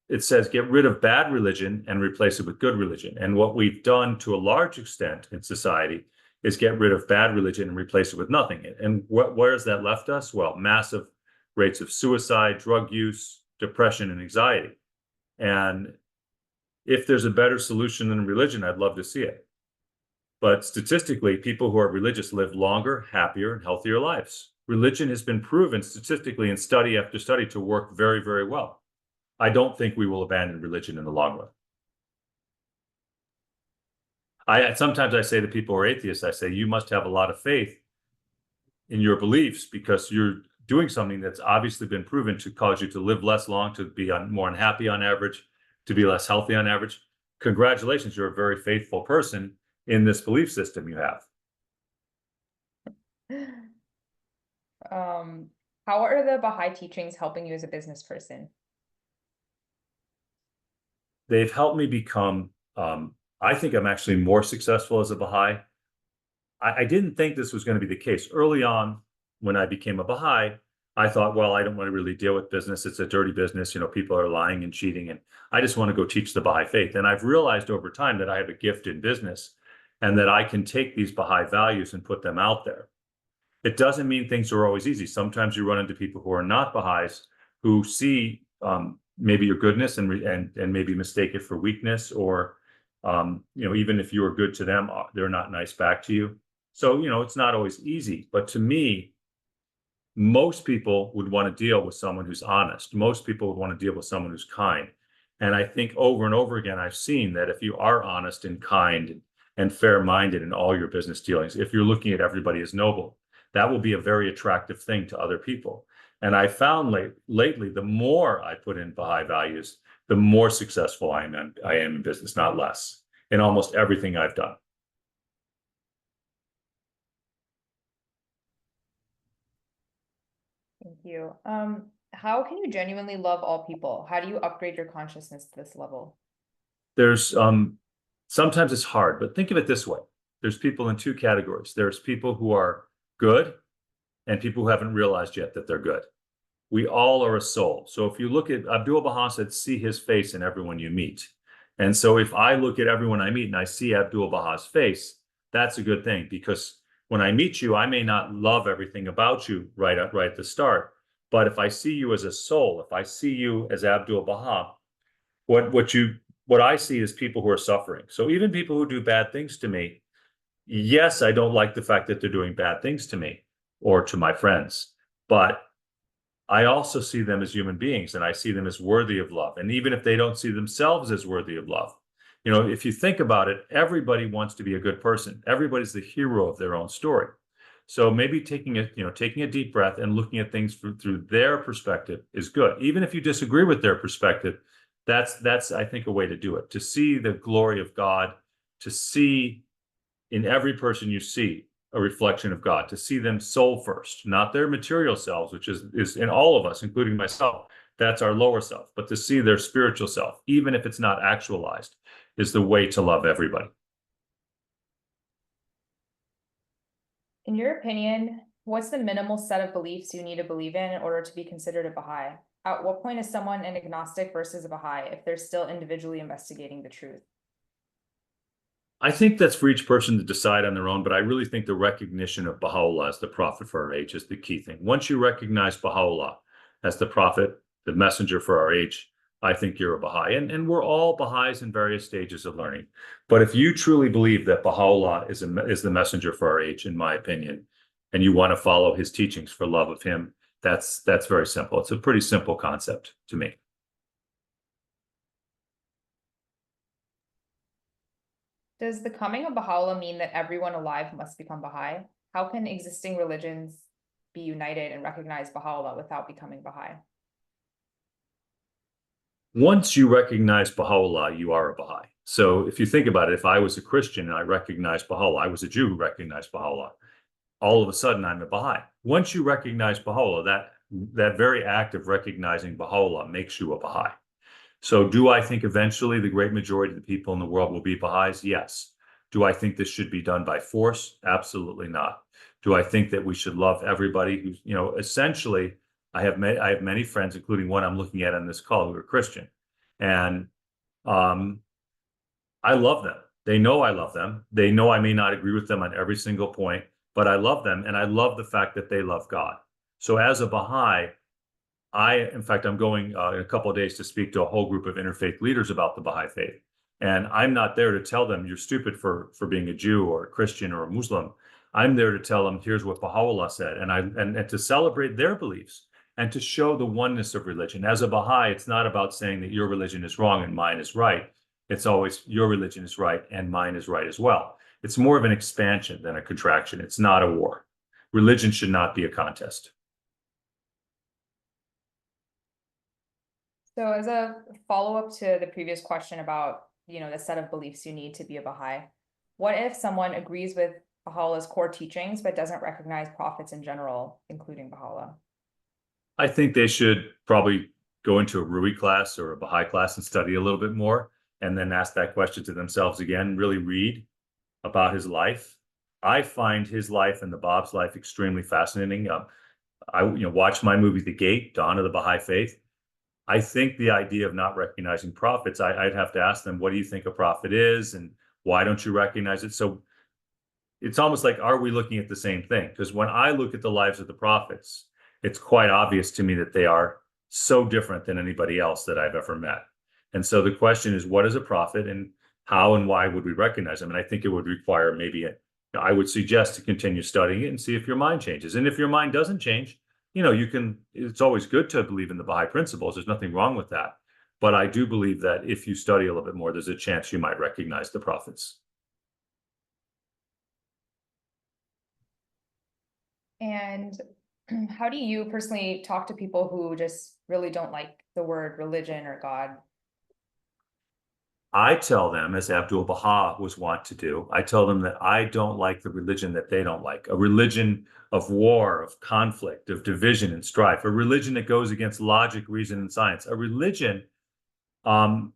it says, get rid of bad religion and replace it with good religion. And what we've done to a large extent in society is get rid of bad religion and replace it with nothing. And where has that left us? Well, massive rates of suicide, drug use, depression, and anxiety. And if there's a better solution than religion, I'd love to see it. But statistically, people who are religious live longer, happier, and healthier lives. Religion has been proven statistically in study after study to work very, very well. I don't think we will abandon religion in the long run. Sometimes I say to people who are atheists, I say, you must have a lot of faith in your beliefs because you're doing something that's obviously been proven to cause you to live less long, to be more unhappy on average, to be less healthy on average. Congratulations, you're a very faithful person in this belief system you have. How are the Baha'i teachings helping you as a business person? They've helped me become, I think I'm actually more successful as a Baha'i. I didn't think this was going to be the case. Early on, when I became a Baha'i, I thought, well, I don't want to really deal with business. It's a dirty business. You know, people are lying and cheating, and I just want to go teach the Baha'i faith. And I've realized over time that I have a gift in business and that I can take these Baha'i values and put them out there. It doesn't mean things are always easy. Sometimes you run into people who are not Baha'is who see maybe your goodness and maybe mistake it for weakness, or even if you are good to them, they're not nice back to you. So it's not always easy. But to me, most people would want to deal with someone who's honest. Most people would want to deal with someone who's kind. And I think over and over again, I've seen that if you are honest and kind and fair-minded in all your business dealings, if you're looking at everybody as noble, that will be a very attractive thing to other people. And I found lately, the more I put in Baha'i values, the more successful I am in business, not less, in almost everything I've done. Thank you. How can you genuinely love all people? How do you upgrade your consciousness to this level? There's sometimes it's hard, but think of it this way. There's people in two categories. There's people who are good and people who haven't realized yet that they're good. We all are a soul. So if you look at Abdul Baha said, see his face in everyone you meet. And so if I look at everyone I meet and I see Abdul Baha's face, that's a good thing, because when I meet you, I may not love everything about you right at the start. But if I see you as a soul, if I see you as Abdul Baha, what I see is people who are suffering. So even people who do bad things to me, yes, I don't like the fact that they're doing bad things to me or to my friends, but I also see them as human beings, and I see them as worthy of love. And even if they don't see themselves as worthy of love, if you think about it, everybody wants to be a good person. Everybody's the hero of their own story. So maybe taking a deep breath and looking at things through their perspective is good. Even if you disagree with their perspective, that's I think a way to do it. To see the glory of God, to see in every person you see a reflection of God, to see them soul first, not their material selves, which is in all of us, including myself. That's our lower self. But to see their spiritual self, even if it's not actualized, is the way to love everybody. In your opinion, what's the minimal set of beliefs you need to believe in order to be considered a Baha'i? At what point is someone an agnostic versus a Baha'i if they're still individually investigating the truth? I think that's for each person to decide on their own, but I really think the recognition of Baha'u'llah as the prophet for our age is the key thing. Once you recognize Baha'u'llah as the prophet, the messenger for our age, I think you're a Baha'i. And we're all Baha'is in various stages of learning. But if you truly believe that Baha'u'llah is the messenger for our age, in my opinion, and you want to follow his teachings for love of him, that's very simple. It's a pretty simple concept to me. Does the coming of Baha'u'llah mean that everyone alive must become Baha'i? How can existing religions be united and recognize Baha'u'llah without becoming Baha'i? Once you recognize Baha'u'llah, you are a Baha'i. So if you think about it, if I was a Christian and I recognized Baha'u'llah, I was a Jew who recognized Baha'u'llah, all of a sudden I'm a Baha'i. Once you recognize Baha'u'llah, that very act of recognizing Baha'u'llah makes you a Baha'i. So do I think eventually the great majority of the people in the world will be Baha'is? Yes. Do I think this should be done by force? Absolutely not. Do I think that we should love everybody who's, essentially, I have many friends, including one I'm looking at on this call, who are Christian. And I love them. They know I love them. They know I may not agree with them on every single point, but I love them. And I love the fact that they love God. So as a Baha'i, in fact, I'm going in a couple of days to speak to a whole group of interfaith leaders about the Baha'i Faith. And I'm not there to tell them you're stupid for being a Jew or a Christian or a Muslim. I'm there to tell them, here's what Baha'u'llah said, and to celebrate their beliefs and to show the oneness of religion. As a Baha'i, it's not about saying that your religion is wrong and mine is right. It's always your religion is right and mine is right as well. It's more of an expansion than a contraction. It's not a war. Religion should not be a contest. So as a follow-up to the previous question about, the set of beliefs you need to be a Baha'i, what if someone agrees with Baha'u'llah's core teachings, but doesn't recognize prophets in general, including Baha'u'llah? I think they should probably go into a Rui class or a Baha'i class and study a little bit more, and then ask that question to themselves again, really read about his life. I find his life and the Bab's life extremely fascinating. I watched my movie, The Gate, Dawn of the Bahai Faith. I think the idea of not recognizing prophets, I'd have to ask them, what do you think a prophet is? And why don't you recognize it? So it's almost like, are we looking at the same thing? Because when I look at the lives of the prophets, it's quite obvious to me that they are so different than anybody else that I've ever met. And so the question is, what is a prophet and how and why would we recognize them? And I think it would require I would suggest to continue studying it and see if your mind changes. And if your mind doesn't change, it's always good to believe in the Baha'i principles. There's nothing wrong with that. But I do believe that if you study a little bit more, there's a chance you might recognize the prophets. And how do you personally talk to people who just really don't like the word religion or God? I tell them, as Abdul Baha was wont to do, I tell them that I don't like the religion that they don't like, a religion of war, of conflict, of division and strife, a religion that goes against logic, reason, and science, a religion that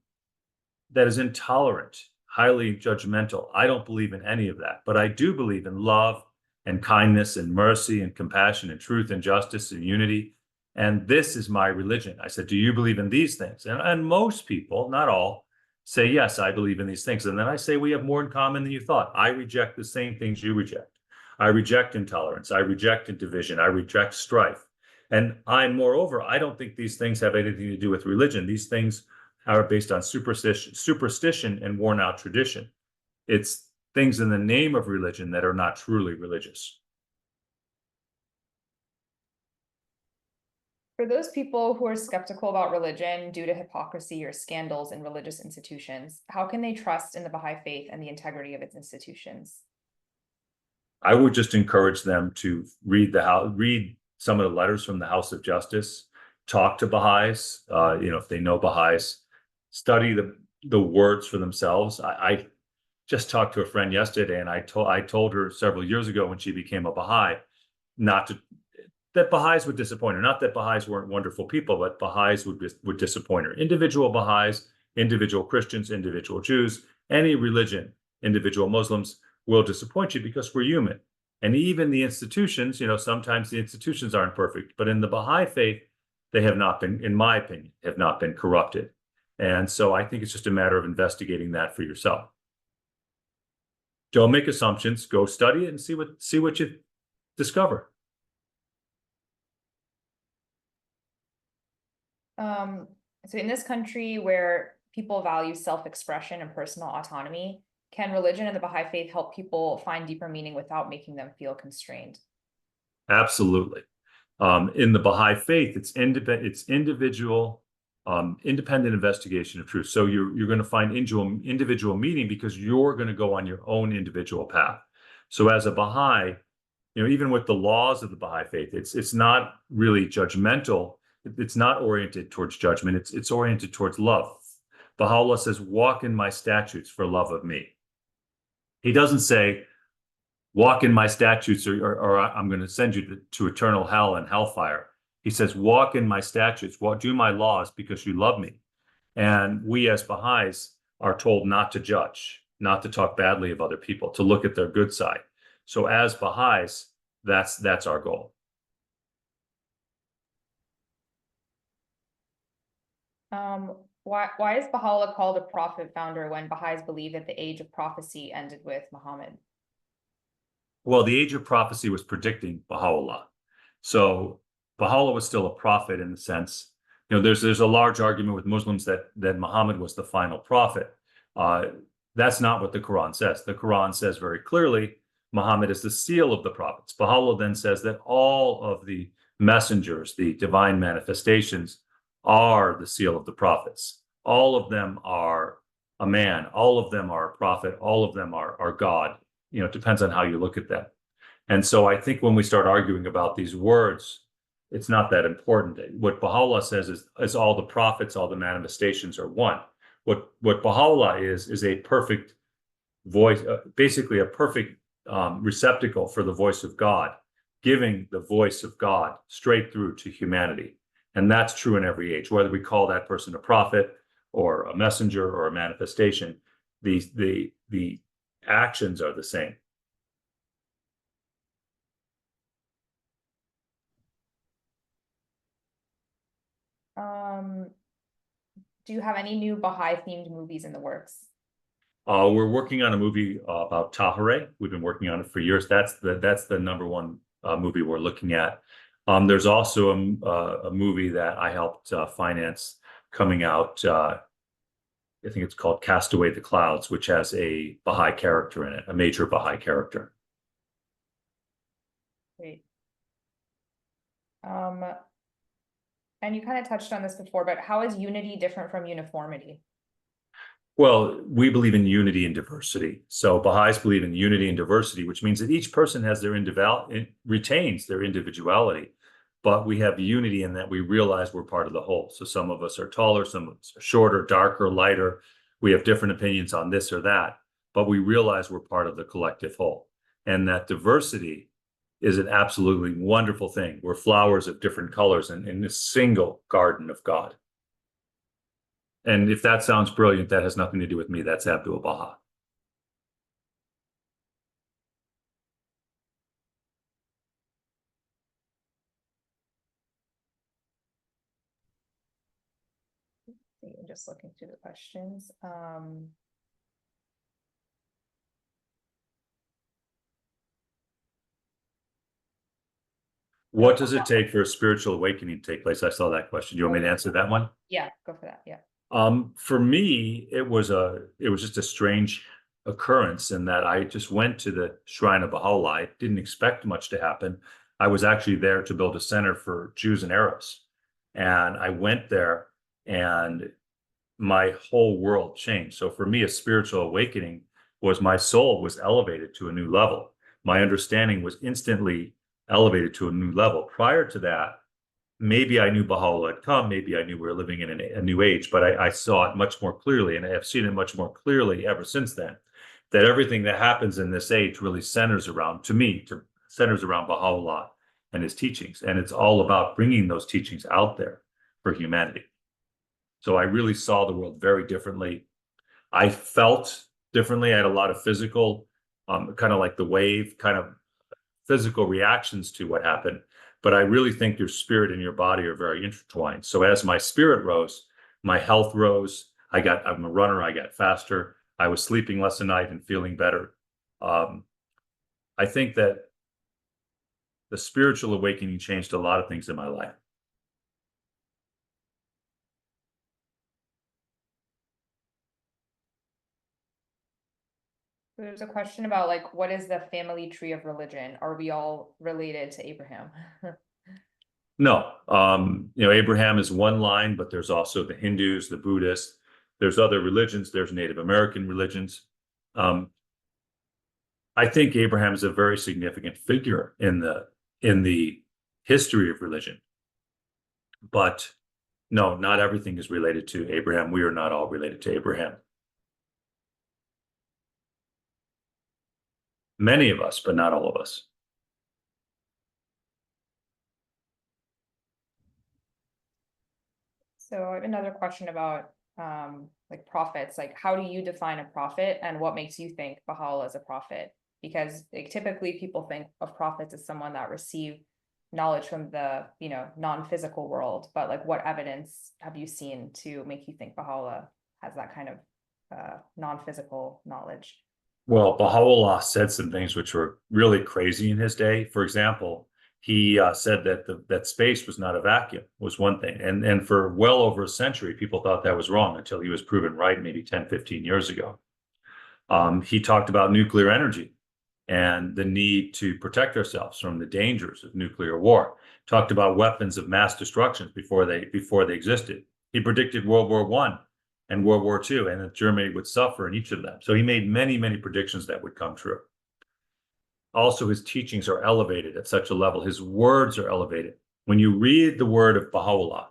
is intolerant, highly judgmental. I don't believe in any of that, but I do believe in love and kindness and mercy and compassion and truth and justice and unity. And this is my religion. I said, do you believe in these things? And most people, not all, say, yes, I believe in these things. And then I say, we have more in common than you thought. I reject the same things you reject. I reject intolerance. I reject division. I reject strife. And moreover, I don't think these things have anything to do with religion. These things are based on superstition and worn out tradition. It's things in the name of religion that are not truly religious. For those people who are skeptical about religion due to hypocrisy or scandals in religious institutions, how can they trust in the Baha'i faith and the integrity of its institutions? I would just encourage them to read some of the letters from the House of Justice, talk to Baha'is, if they know Baha'is, study the words for themselves. I just talked to a friend yesterday, and I told her several years ago when she became a Baha'i, that Baha'is would disappoint her. Not that Baha'is weren't wonderful people, but Baha'is would disappoint her. Individual Baha'is, individual Christians, individual Jews, any religion, individual Muslims will disappoint you because we're human. And even the institutions, sometimes the institutions aren't perfect, but in the Baha'i faith, they have not been, in my opinion, have not been corrupted. And so I think it's just a matter of investigating that for yourself. Don't make assumptions, go study it and see what you discover. So in this country where people value self-expression and personal autonomy, can religion and the Baha'i faith help people find deeper meaning without making them feel constrained? Absolutely. In the Baha'i faith, it's individual independent investigation of truth. So you're going to find individual meaning because you're going to go on your own individual path. So as a Baha'i, even with the laws of the Baha'i faith, it's not really judgmental. It's not oriented towards judgment. It's oriented towards love. Baha'u'llah says, walk in my statutes for love of me. He doesn't say, walk in my statutes or I'm going to send you to eternal hell and hellfire. He says, walk in my statutes, do my laws because you love me. And we as Baha'is are told not to judge, not to talk badly of other people, to look at their good side. So as Baha'is, that's our goal. Why is Baha'u'llah called a prophet founder when Baha'is believe that the age of prophecy ended with Muhammad? Well, the age of prophecy was predicting Baha'u'llah. So Baha'u'llah was still a prophet in the sense, there's a large argument with Muslims that Muhammad was the final prophet. That's not what the Quran says. The Quran says very clearly, Muhammad is the seal of the prophets. Baha'u'llah then says that all of the messengers, the divine manifestations, are the seal of the prophets. All of them are a man. All of them are a prophet. All of them are God. It depends on how you look at that. And so I think when we start arguing about these words, it's not that important. What Baha'u'llah says is all the prophets, all the manifestations are one. What Baha'u'llah is a perfect voice, basically a perfect receptacle for the voice of God, giving the voice of God straight through to humanity. And that's true in every age, whether we call that person a prophet or a messenger or a manifestation, the actions are the same. Do you have any new Baha'i themed movies in the works? We're working on a movie about Tahereh. We've been working on it for years. That's the number one movie we're looking at. There's also a movie that I helped finance coming out. I think it's called Cast Away the Clouds, which has a Baha'i character in it, a major Baha'i character. Great. And you kind of touched on this before, but how is unity different from uniformity? Well, we believe in unity and diversity. So Baha'is believe in unity and diversity, which means that each person has retains their individuality, but we have unity in that we realize we're part of the whole. So some of us are taller, some of us are shorter, darker, lighter. We have different opinions on this or that, but we realize we're part of the collective whole. And that diversity is an absolutely wonderful thing. We're flowers of different colors in a single garden of God. And if that sounds brilliant, that has nothing to do with me. That's Abdul Baha. I'm just looking through the questions. What does it take for a spiritual awakening to take place? I saw that question. Do you want me to answer that one? Yeah, go for that. Yeah. For me, it was just a strange occurrence in that I just went to the Shrine of Baha'u'llah. I didn't expect much to happen. I was actually there to build a center for Jews and Arabs. And I went there and my whole world changed. So for me, a spiritual awakening was my soul was elevated to a new level. My understanding was instantly elevated to a new level. Prior to that, maybe I knew Baha'u'llah had come, maybe I knew we were living in a new age, but I saw it much more clearly, and I have seen it much more clearly ever since then, that everything that happens in this age really centers around Baha'u'llah and his teachings. And it's all about bringing those teachings out there for humanity. So I really saw the world very differently. I felt differently. I had a lot of physical, kind of like the wave, kind of physical reactions to what happened. But I really think your spirit and your body are very intertwined. So as my spirit rose, my health rose. I'm a runner. I got faster. I was sleeping less at night and feeling better. I think that the spiritual awakening changed a lot of things in my life. There's a question about like, what is the family tree of religion? Are we all related to Abraham? No, Abraham is one line, but there's also the Hindus, the Buddhists, there's other religions, there's Native American religions. I think Abraham is a very significant figure in the history of religion. But no, not everything is related to Abraham. We are not all related to Abraham. Many of us, but not all of us. So I have another question about like prophets. Like, how do you define a prophet, and what makes you think Baha'u'llah is a prophet? Because like, typically people think of prophets as someone that received knowledge from the non-physical world, but like, what evidence have you seen to make you think Baha'u'llah has that kind of non-physical knowledge? Well, Baha'u'llah said some things which were really crazy in his day. For example, he said that space was not a vacuum, was one thing. And for well over a century, people thought that was wrong until he was proven right maybe 10, 15 years ago. He talked about nuclear energy and the need to protect ourselves from the dangers of nuclear war. Talked about weapons of mass destruction before they existed. He predicted World War I and World War II, and that Germany would suffer in each of them. So he made many, many predictions that would come true. Also, his teachings are elevated at such a level. His words are elevated. When you read the word of Baha'u'llah,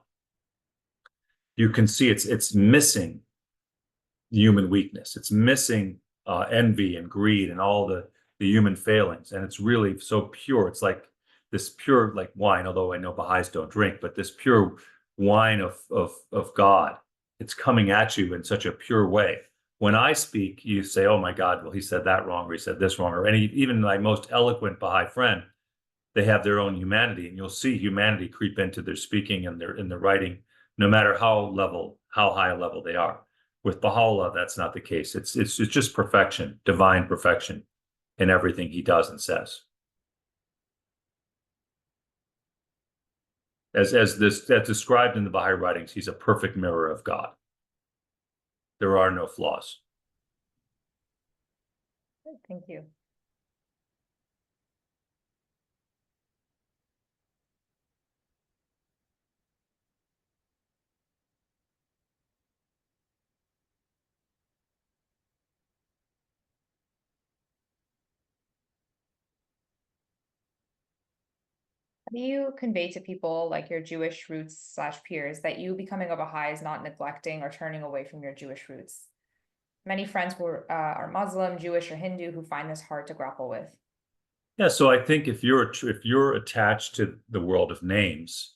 you can see it's missing human weakness. It's missing envy and greed and all the human failings. And it's really so pure. It's like this pure, like wine, although I know Baha'is don't drink, but this pure wine of God. It's coming at you in such a pure way. When I speak, you say, oh my God, well, he said that wrong, or he said this wrong, or even my most eloquent Baha'i friend, they have their own humanity, and you'll see humanity creep into their speaking and in their writing, no matter how high a level they are. With Baha'u'llah, that's not the case. It's just perfection, divine perfection in everything he does and says. As described in the Baha'i writings, he's a perfect mirror of God. There are no flaws. Thank you. How do you convey to people like your Jewish roots / peers that you becoming a Baha'i is not neglecting or turning away from your Jewish roots? Many friends who are Muslim, Jewish, or Hindu who find this hard to grapple with. Yeah, so I think if you're attached to the world of names,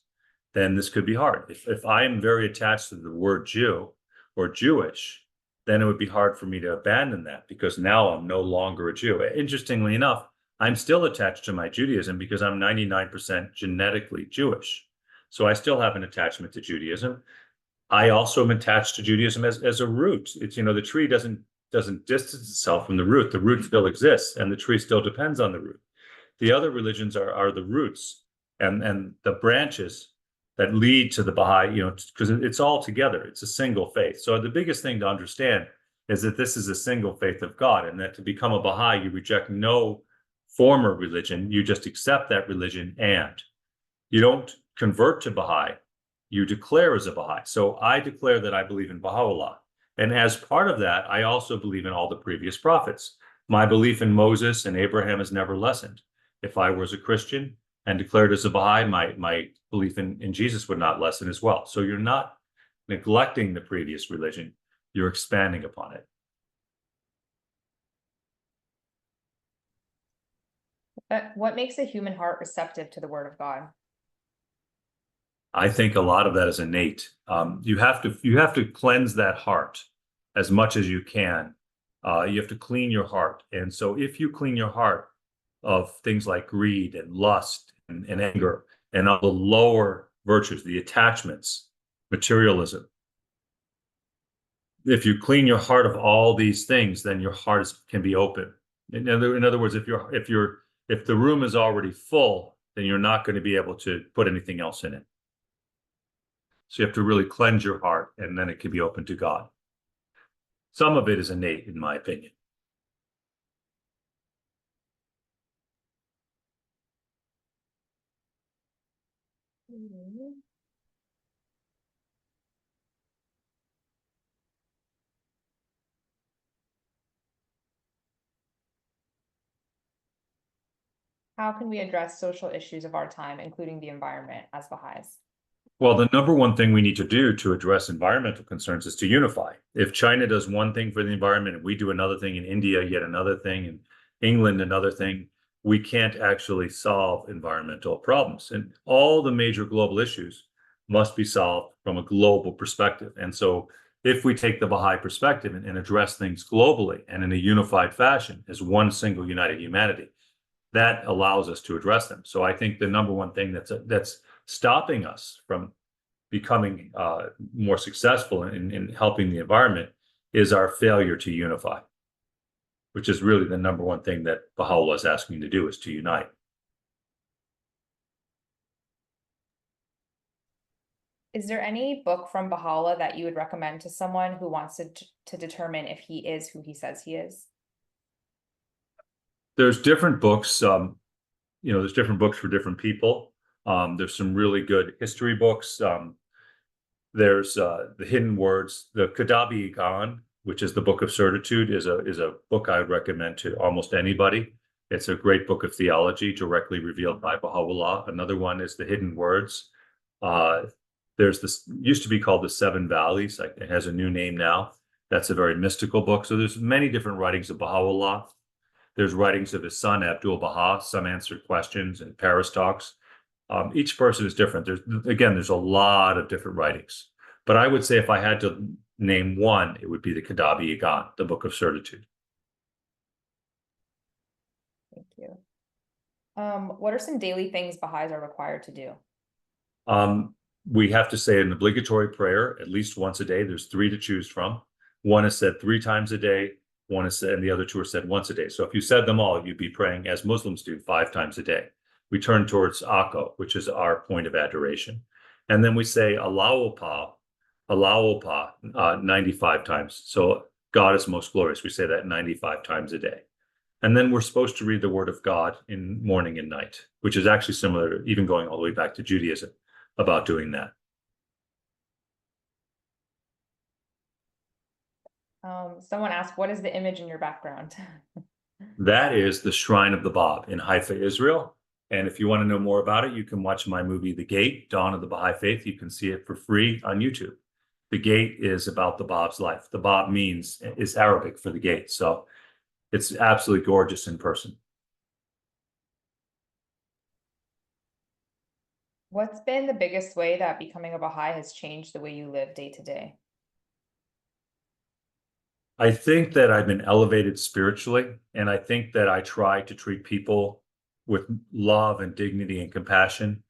then this could be hard. If I am very attached to the word Jew or Jewish, then it would be hard for me to abandon that, because now I'm no longer a Jew. Interestingly enough, I'm still attached to my Judaism because I'm 99% genetically Jewish. So I still have an attachment to Judaism. I also am attached to Judaism as a root. It's, the tree doesn't distance itself from the root. The root still exists, and the tree still depends on the root. The other religions are the roots and the branches that lead to the Baha'i, because it's all together. It's a single faith. So the biggest thing to understand is that this is a single faith of God, and that to become a Baha'i, you reject no former religion. You just accept that religion, and you don't convert to Baha'i. You declare as a Baha'i. So I declare that I believe in Baha'u'llah. And as part of that, I also believe in all the previous prophets. My belief in Moses and Abraham has never lessened. If I was a Christian and declared as a Baha'i, my belief in Jesus would not lessen as well. So you're not neglecting the previous religion, you're expanding upon it. What makes a human heart receptive to the word of God? I think a lot of that is innate. You have to cleanse that heart as much as you can. You have to clean your heart. And so if you clean your heart of things like greed and lust and anger and all the lower virtues, the attachments, materialism, if you clean your heart of all these things, then your heart can be open. In other words, if the room is already full, then you're not going to be able to put anything else in it. So you have to really cleanse your heart, and then it can be open to God. Some of it is innate, in my opinion. How can we address social issues of our time, including the environment, as Baha'is? Well, the number one thing we need to do to address environmental concerns is to unify. If China does one thing for the environment and we do another thing in India, yet another thing in England, another thing, we can't actually solve environmental problems. And all the major global issues must be solved from a global perspective. And so if we take the Baha'i perspective and address things globally and in a unified fashion as one single united humanity, that allows us to address them. So I think the number one thing that's stopping us from becoming more successful in helping the environment is our failure to unify, which is really the number one thing that Baha'u'llah is asking to do, is to unite. Is there any book from Baha'u'llah that you would recommend to someone who wants to determine if he is who he says he is? There's different books, there's different books for different people. There's some really good history books. There's The Hidden Words. The Kitabi-i-Gan, which is the Book of Certitude, is a book I would recommend to almost anybody. It's a great book of theology directly revealed by Baha'u'llah. Another one is The Hidden Words. There's this, used to be called The Seven Valleys. It has a new name now. That's a very mystical book. So there's many different writings of Baha'u'llah. There's writings of his son, Abdul Baha, Some Answered Questions, and Paris Talks. Each person is different. There's a lot of different writings. But I would say if I had to name one, it would be the Kitabi-i-Gan, the Book of Certitude. Thank you. What are some daily things Baha'is are required to do? We have to say an obligatory prayer at least once a day. There's 3 to choose from. One is said 3 times a day. One is said, and the other 2 are said once a day. So if you said them all, you'd be praying, as Muslims do, 5 times a day. We turn towards Akko, which is our point of adoration. And then we say Allahu Pa, 95 times. So God is most glorious. We say that 95 times a day. And then we're supposed to read the word of God in morning and night, which is actually similar to even going all the way back to Judaism about doing that. Someone asked, what is the image in your background? That is the Shrine of the Bab in Haifa, Israel. And if you want to know more about it, you can watch my movie, The Gate, Dawn of the Bahai Faith. You can see it for free on YouTube. The Gate is about the Bab's life. The Bab is Arabic for the gate. So it's absolutely gorgeous in person. What's been the biggest way that becoming a Baha'i has changed the way you live day to day? I think that I've been elevated spiritually, and I think that I try to treat people with love and dignity and compassion.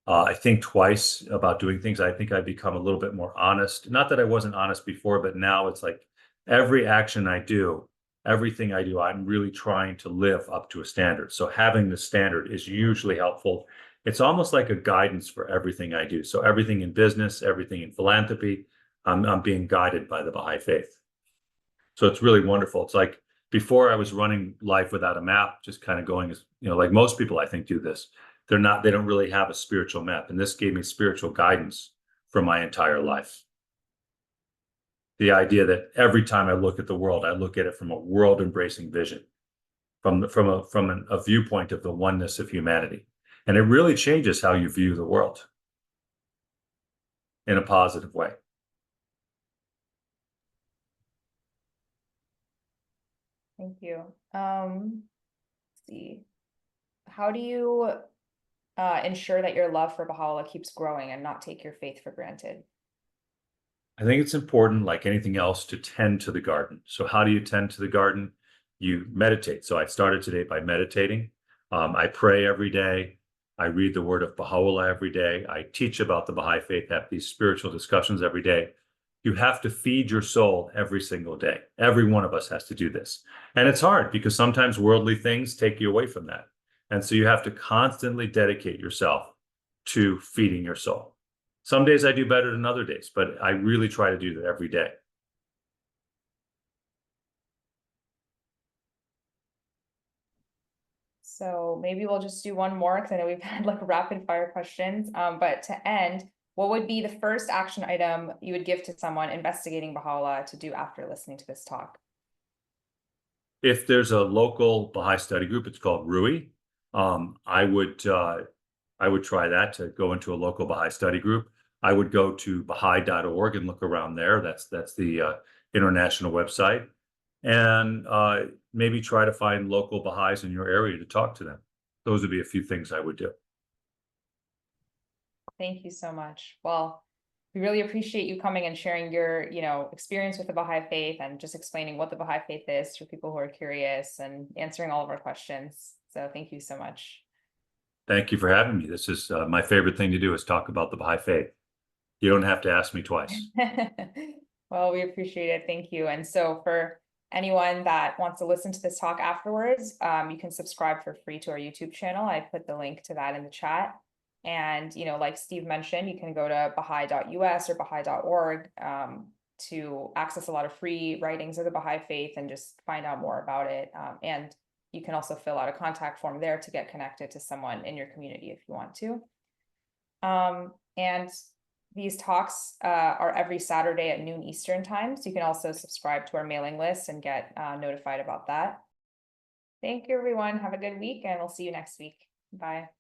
I think twice about doing things. I think I've become a little bit more honest. Not that I wasn't honest before, but now it's like every action I do, everything I do, I'm really trying to live up to a standard. So having the standard is usually helpful. It's almost like a guidance for everything I do. So everything in business, everything in philanthropy, I'm being guided by the Bahai Faith. So it's really wonderful. It's like before I was running life without a map, just kind of going as, like most people I think do this. They don't really have a spiritual map. And this gave me spiritual guidance for my entire life. The idea that every time I look at the world, I look at it from a world embracing vision, from a viewpoint of the oneness of humanity. And it really changes how you view the world in a positive way. Thank you. Let's see. How do you ensure that your love for Baha'u'llah keeps growing and not take your faith for granted? I think it's important, like anything else, to tend to the garden. So how do you tend to the garden? You meditate. So I started today by meditating. I pray every day. I read the word of Baha'u'llah every day. I teach about the Bahai Faith, have these spiritual discussions every day. You have to feed your soul every single day. Every one of us has to do this. And it's hard because sometimes worldly things take you away from that. And so you have to constantly dedicate yourself to feeding your soul. Some days I do better than other days, but I really try to do that every day. So maybe we'll just do one more because I know we've had like rapid fire questions. But to end, what would be the first action item you would give to someone investigating Baha'u'llah to do after listening to this talk? If there's a local Baha'i study group, it's called RUI. I would try that, to go into a local Baha'i study group. I would go to Baha'i.org and look around there. That's the international website, and maybe try to find local Baha'is in your area to talk to them. Those would be a few things I would do. Thank you so much. Well, we really appreciate you coming and sharing your, experience with the Baha'i Faith and just explaining what the Baha'i Faith is for people who are curious and answering all of our questions. So thank you so much. Thank you for having me. This is my favorite thing to do, is talk about the Baha'i Faith. You don't have to ask me twice. Well, we appreciate it. Thank you. And so for anyone that wants to listen to this talk afterwards, you can subscribe for free to our YouTube channel. I put the link to that in the chat. And, like Steve mentioned, you can go to Baha'i.us or Baha'i.org to access a lot of free writings of the Baha'i Faith and just find out more about it. And you can also fill out a contact form there to get connected to someone in your community if you want to. And these talks are every Saturday at noon Eastern time. So you can also subscribe to our mailing list and get notified about that. Thank you, everyone. Have a good week, and we'll see you next week. Bye.